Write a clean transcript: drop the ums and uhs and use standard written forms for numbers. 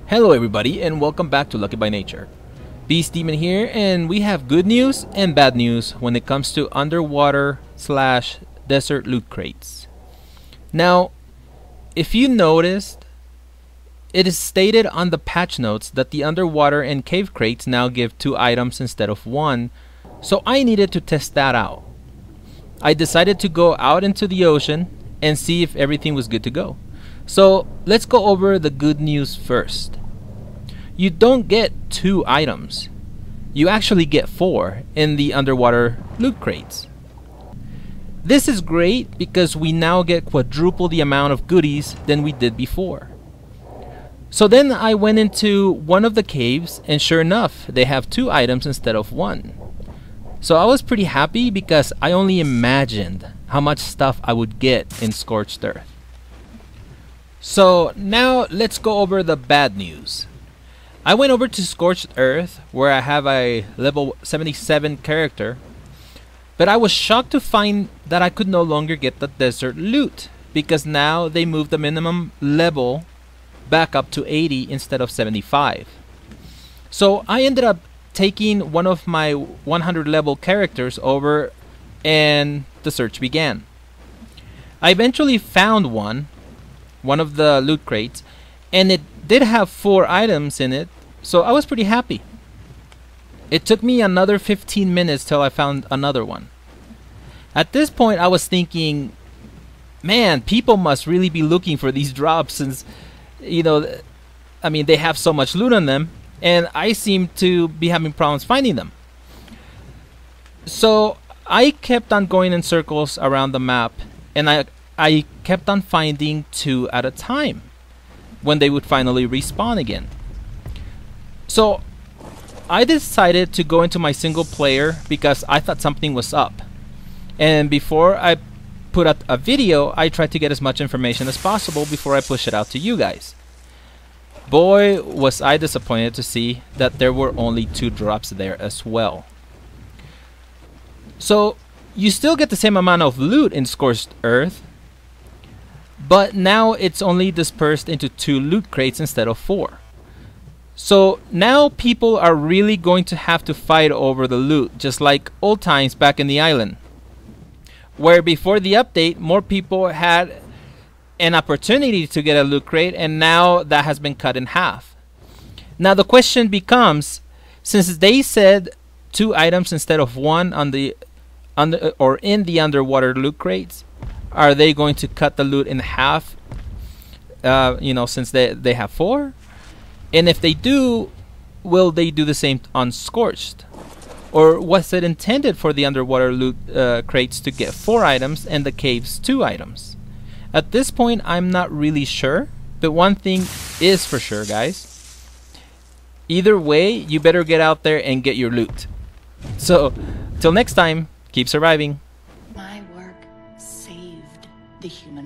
Hello everybody and welcome back to Lucky by Nature. Beastdaemon here, and we have good news and bad news when it comes to underwater / desert loot crates. Now, if you noticed, it is stated on the patch notes that the underwater and cave crates now give 2 items instead of 1, so I needed to test that out. I decided to go out into the ocean and see if everything was good to go. So let's go over the good news first. You don't get 2 items. You actually get 4 in the underwater loot crates. This is great because we now get quadruple the amount of goodies than we did before. So then I went into one of the caves, and sure enough, they have 2 items instead of 1. So I was pretty happy because I only imagined how much stuff I would get in Scorched Earth. So now let's go over the bad news. I went over to Scorched Earth where I have a level 77 character, but I was shocked to find that I could no longer get the desert loot because now they moved the minimum level back up to 80 instead of 75. So I ended up taking one of my 100 level characters over and the search began. I eventually found one of the loot crates, and it did have 4 items in it, so I was pretty happy. It took me another 15 minutes till I found another one. At this point I was thinking, man, people must really be looking for these drops since, you know, I mean, they have so much loot on them, and I seem to be having problems finding them. So I kept on going in circles around the map, and I kept on finding 2 at a time when they would finally respawn again. So I decided to go into my single player because I thought something was up. And before I put out a video, I tried to get as much information as possible before I push it out to you guys. Boy, was I disappointed to see that there were only 2 drops there as well. So you still get the same amount of loot in Scorched Earth, but now it's only dispersed into 2 loot crates instead of 4. So now people are really going to have to fight over the loot, just like old times back in the island, where before the update more people had an opportunity to get a loot crate, and now that has been cut in half. Now the question becomes, since they said 2 items instead of 1 on the in the underwater loot crates, are they going to cut the loot in half, you know, since they have 4? And if they do, will they do the same on Scorched? Or was it intended for the underwater loot crates to get 4 items and the caves 2 items? At this point I'm not really sure, but one thing is for sure, guys. Either way, you better get out there and get your loot. So till next time, keep surviving. My work saved the human